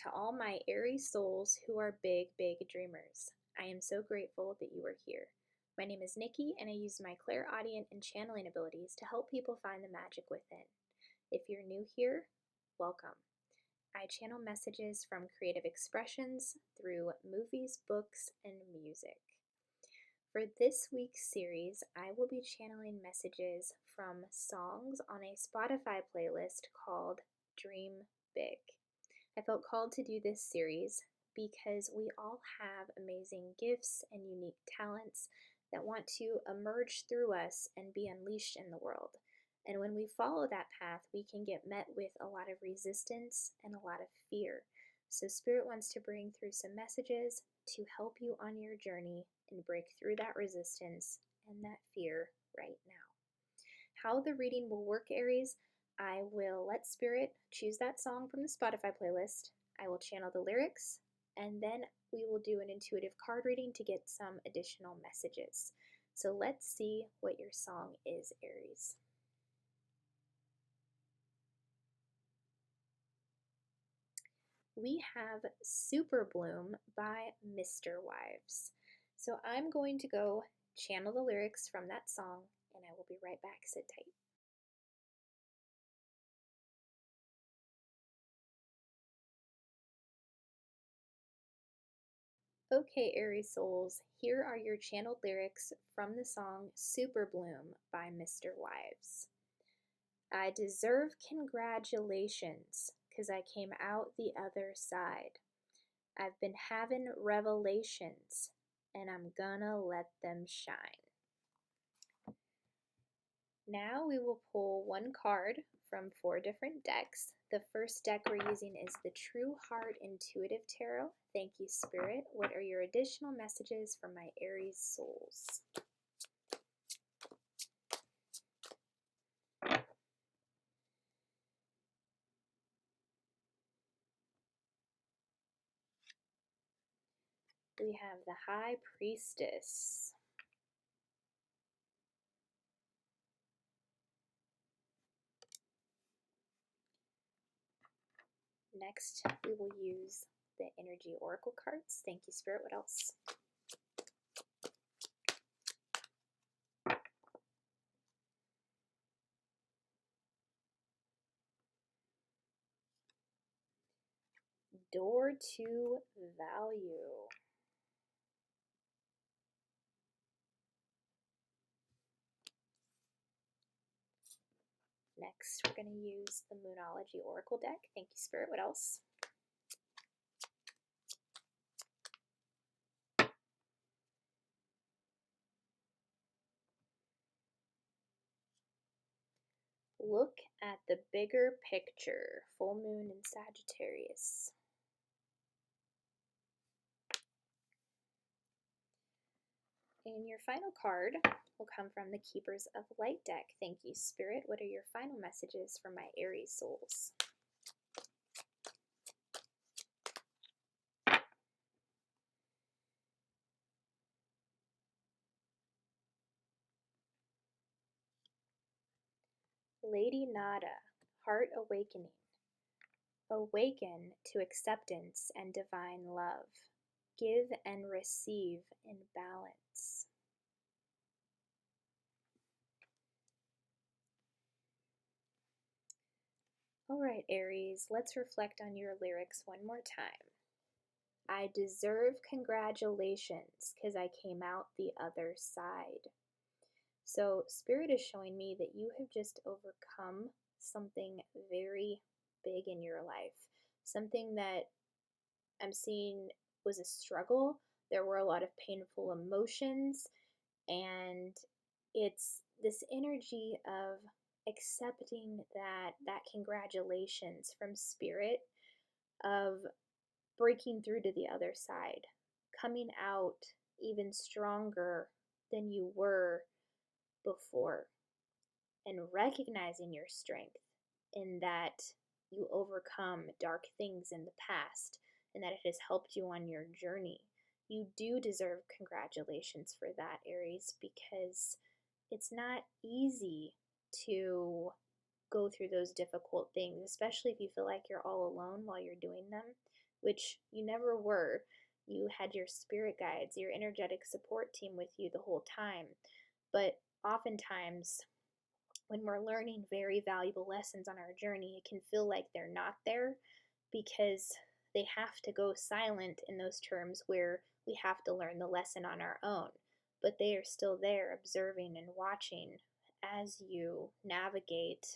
to all my Aries souls who are big, big dreamers. I am so grateful that you are here. My name is Nikki, and I use my clairaudient and channeling abilities to help people find the magic within. If you're new here, welcome. I channel messages from creative expressions through movies, books, and music. For this week's series, I will be channeling messages from songs on a Spotify playlist called Dream Big. I felt called to do this series because we all have amazing gifts and unique talents that want to emerge through us and be unleashed in the world. And when we follow that path, we can get met with a lot of resistance and a lot of fear. So Spirit wants to bring through some messages to help you on your journey and break through that resistance and that fear right now. How the reading will work, Aries, I will let Spirit choose that song from the Spotify playlist. I will channel the lyrics, and then we will do an intuitive card reading to get some additional messages. So let's see what your song is, Aries. We have Super Bloom by Mr. Wives. So I'm going to go channel the lyrics from that song, and I will be right back. Sit tight. Okay, Aries souls, here are your channeled lyrics from the song Super Bloom by Mr. Wives. I deserve congratulations, 'cause I came out the other side. I've been having revelations, and I'm gonna let them shine. Now we will pull one card from 4 different decks. The first deck we're using is the True Heart Intuitive Tarot. Thank you, Spirit. What are your additional messages for my Aries souls? We have the High Priestess. Next, we will use the Energy Oracle cards. Thank you, Spirit. What else? Door to Value. Next, we're going to use the Moonology Oracle deck. Thank you, Spirit. What else? Look at the bigger picture. Full moon in Sagittarius. And your final card will come from the Keepers of Light deck. Thank you, Spirit. What are your final messages for my Aries souls? Lady Nada, Heart Awakening. Awaken to acceptance and divine love. Give and receive in balance. All right, Aries, let's reflect on your lyrics one more time. I deserve congratulations because I came out the other side. So Spirit is showing me that you have just overcome something very big in your life. Something that I'm seeing was a struggle. There were a lot of painful emotions, and it's this energy of accepting that congratulations from Spirit, of breaking through to the other side, coming out even stronger than you were before, and recognizing your strength in that you overcome dark things in the past and that it has helped you on your journey. You do deserve congratulations for that, Aries, because it's not easy to go through those difficult things, especially if you feel like you're all alone while you're doing them. which you never were. You had your spirit guides, your energetic support team with you the whole time. But oftentimes, when we're learning very valuable lessons on our journey, it can feel like they're not there because they have to go silent in those terms where we have to learn the lesson on our own. But they are still there, observing and watching as you navigate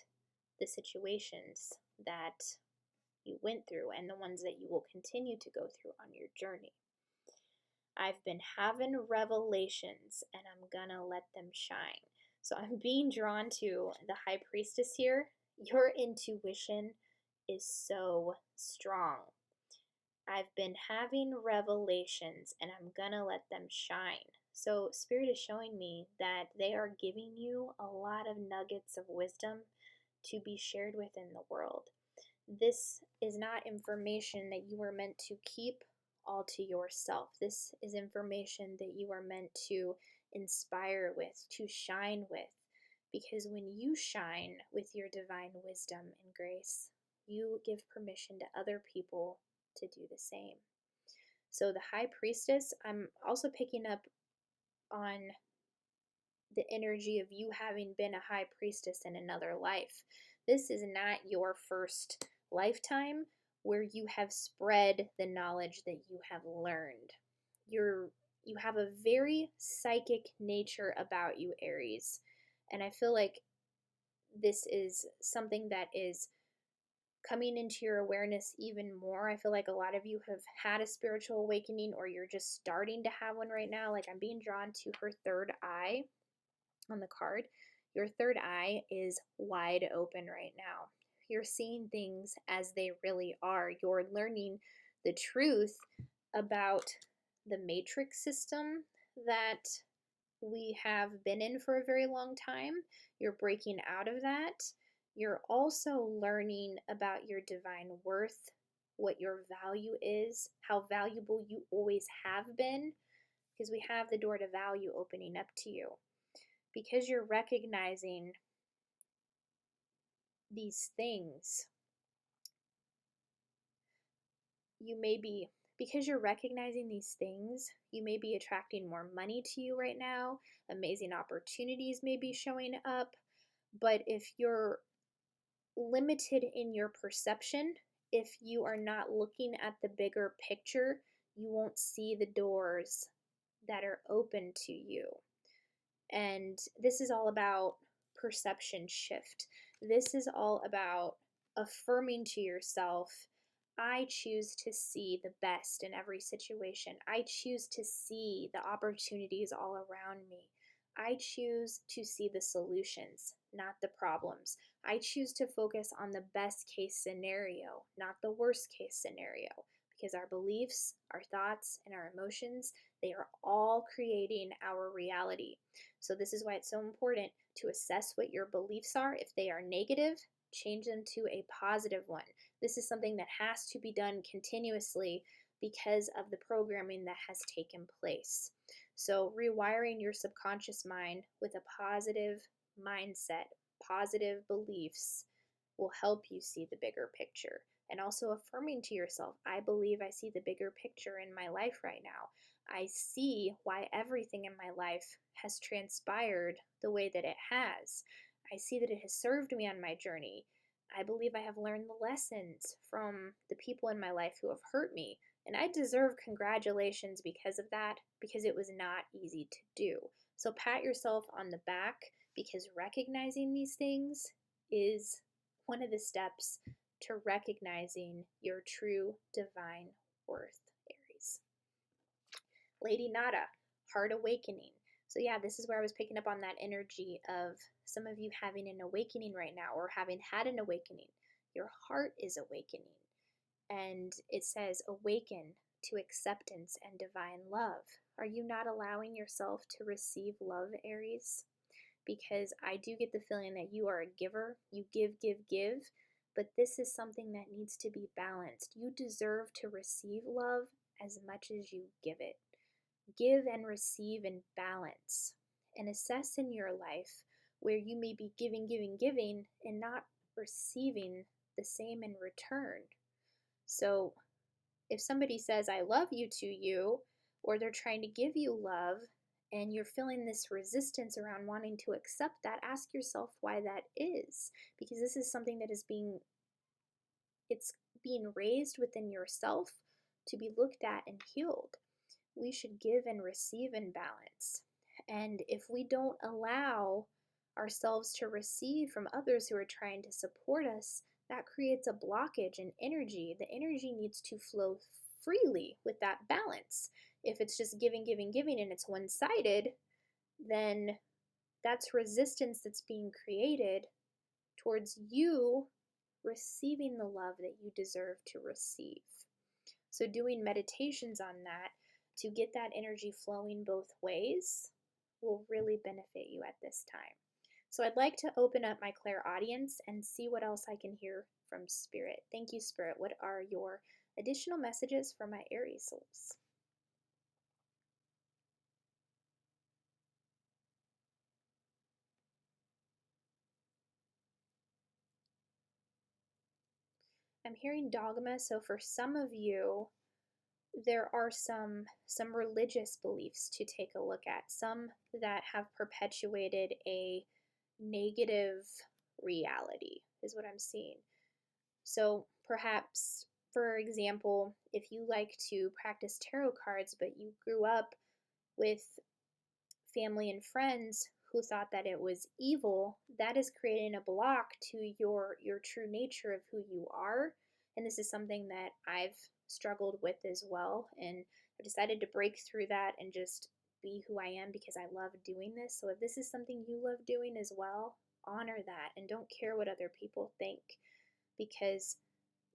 the situations that you went through and the ones that you will continue to go through on your journey. I've been having revelations and I'm gonna let them shine. So I'm being drawn to the High Priestess here. Your intuition is so strong. I've been having revelations and I'm gonna let them shine. So Spirit is showing me that they are giving you a lot of nuggets of wisdom to be shared within the world. This is not information that you are meant to keep all to yourself. This is information that you are meant to inspire with, to shine with. Because when you shine with your divine wisdom and grace, you give permission to other people to do the same. So the High Priestess, I'm also picking up on the energy of you having been a High Priestess in another life. This is not your first lifetime where you have spread the knowledge that you have learned. You have a very psychic nature about you, Aries. And I feel like this is something that is coming into your awareness even more. I feel like a lot of you have had a spiritual awakening or you're just starting to have one right now. Like I'm being drawn to her third eye on the card. Your third eye is wide open right now. You're seeing things as they really are. You're learning the truth about the matrix system that we have been in for a very long time. You're breaking out of that. You're also learning about your divine worth, what your value is, how valuable you always have been, because we have the door to value opening up to you. Because you're recognizing these things, because you're recognizing these things, you may be attracting more money to you right now. Amazing opportunities may be showing up. But if you're limited in your perception, if you are not looking at the bigger picture, you won't see the doors that are open to you. And this is all about perception shift. This is all about affirming to yourself, I choose to see the best in every situation. I choose to see the opportunities all around me. I choose to see the solutions, not the problems. I choose to focus on the best case scenario, not the worst case scenario, because our beliefs, our thoughts, and our emotions, they are all creating our reality. So this is why it's so important to assess what your beliefs are. If they are negative, change them to a positive one. This is something that has to be done continuously because of the programming that has taken place. So rewiring your subconscious mind with a positive mindset, positive beliefs will help you see the bigger picture. And also affirming to yourself, I believe I see the bigger picture in my life right now. I see why everything in my life has transpired the way that it has. I see that it has served me on my journey. I believe I have learned the lessons from the people in my life who have hurt me. And I deserve congratulations because of that, because it was not easy to do. So pat yourself on the back because recognizing these things is one of the steps to recognizing your true divine worth, Aries. Lady Nada, heart awakening. So yeah, this is where I was picking up on that energy of some of you having an awakening right now or having had an awakening. Your heart is awakening. And it says awaken to acceptance and divine love. Are you not allowing yourself to receive love, Aries? Because I do get the feeling that you are a giver. You give, give, give. But this is something that needs to be balanced. You deserve to receive love as much as you give it. Give and receive in balance, and assess in your life where you may be giving, giving, giving, and not receiving the same in return. So If somebody says, I love you to you, or they're trying to give you love, and you're feeling this resistance around wanting to accept that, ask yourself why that is. Because this is something that is it's being raised within yourself to be looked at and healed. We should give and receive in balance. And if we don't allow ourselves to receive from others who are trying to support us, that creates a blockage in energy. The energy needs to flow freely with that balance. If it's just giving, giving, giving, and it's one sided, then that's resistance that's being created towards you receiving the love that you deserve to receive. So, doing meditations on that to get that energy flowing both ways will really benefit you at this time. So, I'd like to open up my clairaudience and see what else I can hear from Spirit. Thank you, Spirit. What are your additional messages for my Aries souls? I'm hearing dogma, so for some of you, there are some religious beliefs to take a look at, some that have perpetuated a negative reality is what I'm seeing. So perhaps, for example, if you like to practice tarot cards but you grew up with family and friends who thought that it was evil, that is creating a block to your true nature of who you are. And this is something that I've struggled with as well, and I decided to break through that and just be who I am because I love doing this. So if this is something you love doing as well, honor that and don't care what other people think, because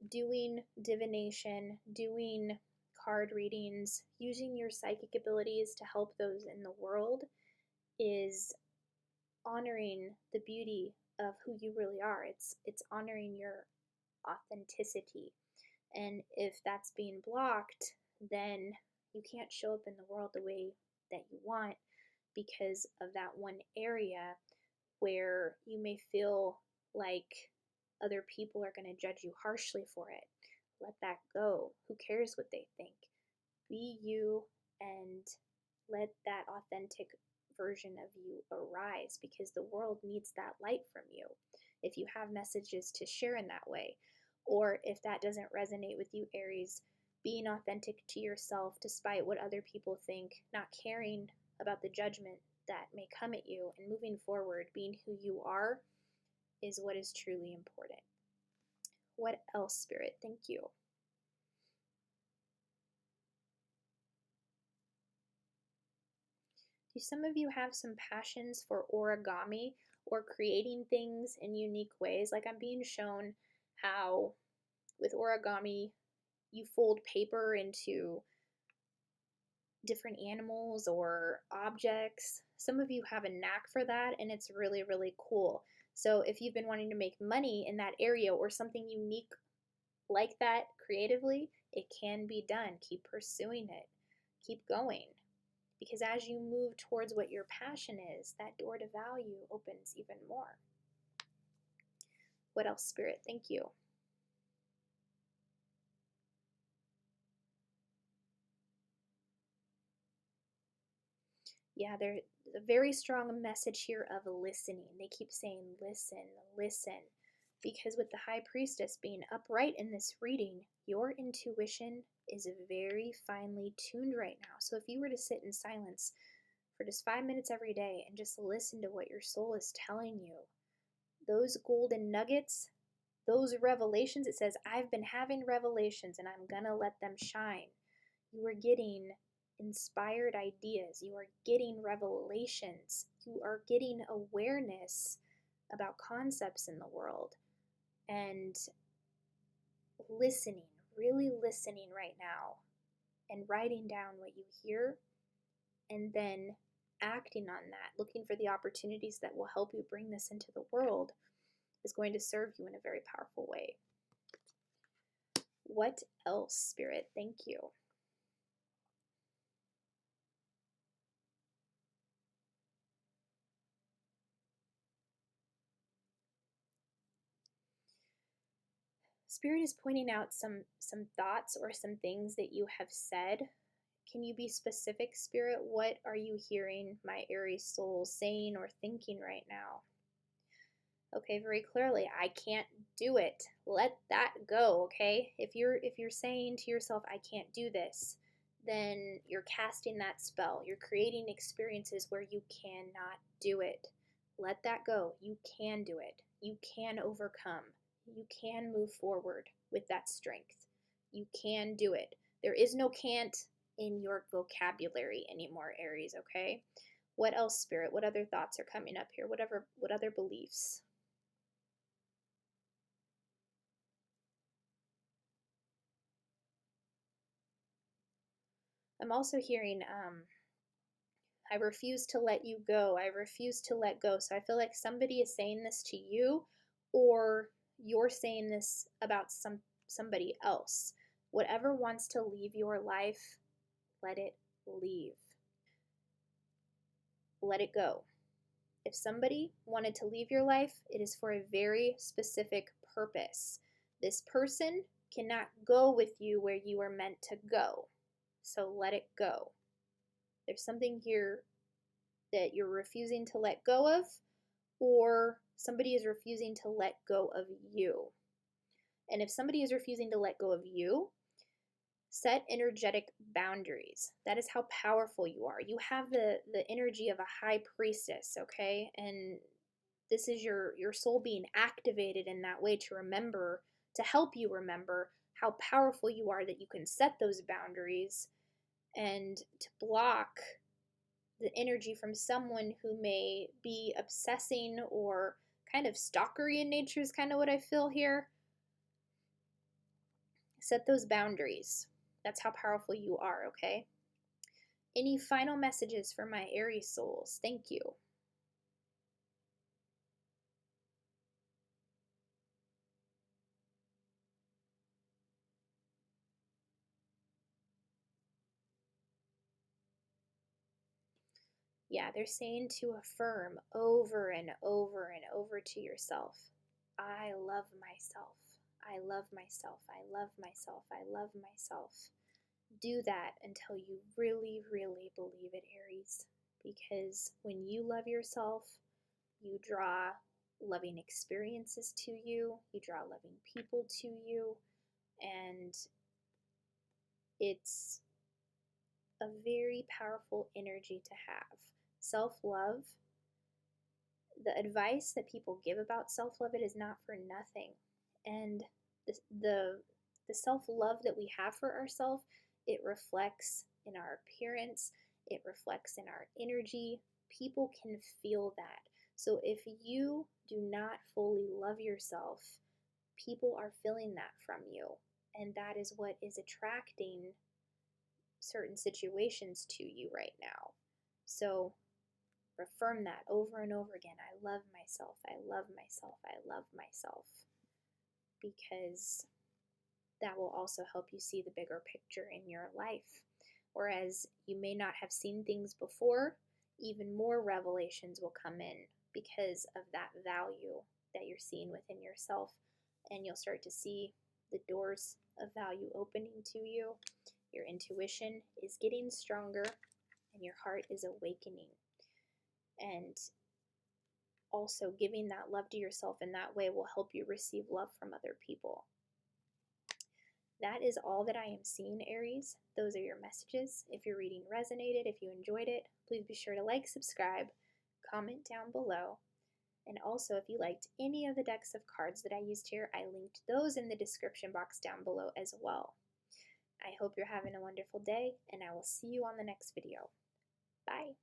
doing divination, doing card readings, using your psychic abilities to help those in the world is honoring the beauty of who you really are. It's honoring your authenticity. And if that's being blocked, then you can't show up in the world the way that you want because of that one area where you may feel like other people are going to judge you harshly for it. Let that go. Who cares what they think? Be you and let that authentic version of you arise, because the world needs that light from you. If you have messages to share in that way, or if that doesn't resonate with you, Aries, being authentic to yourself despite what other people think, not caring about the judgment that may come at you, and moving forward, being who you are, is what is truly important. What else, Spirit? Thank you. Do some of you have some passions for origami or creating things in unique ways? Like I'm being shown how with origami you fold paper into different animals or objects. Some of you have a knack for that, and it's really, really cool. So if you've been wanting to make money in that area or something unique like that creatively, it can be done. Keep pursuing it. Keep going. Because as you move towards what your passion is, that door to value opens even more. What else, Spirit? Thank you. Yeah, there's a very strong message here of listening. They keep saying, listen, listen. Because with the High Priestess being upright in this reading, your intuition is very finely tuned right now. So if you were to sit in silence for just 5 minutes every day and just listen to what your soul is telling you, those golden nuggets, those revelations, it says, I've been having revelations and I'm going to let them shine. You are getting inspired ideas. You are getting revelations. You are getting awareness about concepts in the world. And listening, really listening right now, and writing down what you hear, and then acting on that, looking for the opportunities that will help you bring this into the world, is going to serve you in a very powerful way. What else, Spirit? Thank you. Spirit is pointing out some thoughts or some things that you have said. Can you be specific, Spirit? What are you hearing my Aries soul saying or thinking right now? Okay, very clearly, I can't do it. Let that go, okay? If you're saying to yourself, I can't do this, then you're casting that spell. You're creating experiences where you cannot do it. Let that go. You can do it. You can overcome. You can move forward with that strength. You can do it. There is no can't in your vocabulary anymore, Aries, okay? What else, Spirit? What other thoughts are coming up here? What other beliefs? I'm also hearing, I refuse to let you go. I refuse to let go. So I feel like somebody is saying this to you, or you're saying this about somebody else. Whatever wants to leave your life, let it leave. Let it go. If somebody wanted to leave your life, it is for a very specific purpose. This person cannot go with you where you are meant to go. So let it go. There's something here that you're refusing to let go of, or somebody is refusing to let go of you. And if somebody is refusing to let go of you, set energetic boundaries. That is how powerful you are. You have the energy of a high priestess, okay? And this is your soul being activated in that way to remember, to help you remember how powerful you are, that you can set those boundaries and to block the energy from someone who may be obsessing or kind of stalkery in nature, is kind of what I feel here. Set those boundaries. That's how powerful you are, okay? Any final messages for my Aries souls? Thank you. Yeah, they're saying to affirm over and over and over to yourself, I love myself. I love myself. I love myself. I love myself. Do that until you really, really believe it, Aries. Because when you love yourself, you draw loving experiences to you, you draw loving people to you, and it's a very powerful energy to have. Self love, the advice that people give about self love, it is not for nothing. And the, the, the self love that we have for ourselves, it reflects in our appearance, it reflects in our energy. People can feel that. So if you do not fully love yourself, people are feeling that from you. And that is what is attracting certain situations to you right now. So affirm that over and over again. I love myself. I love myself. I love myself. Because that will also help you see the bigger picture in your life. Whereas you may not have seen things before, even more revelations will come in because of that value that you're seeing within yourself. And you'll start to see the doors of value opening to you. Your intuition is getting stronger and your heart is awakening. And also giving that love to yourself in that way will help you receive love from other people. That is all that I am seeing, Aries. Those are your messages. If your reading resonated, if you enjoyed it, please be sure to like, subscribe, comment down below. And also, if you liked any of the decks of cards that I used here, I linked those in the description box down below as well. I hope you're having a wonderful day, and I will see you on the next video. Bye.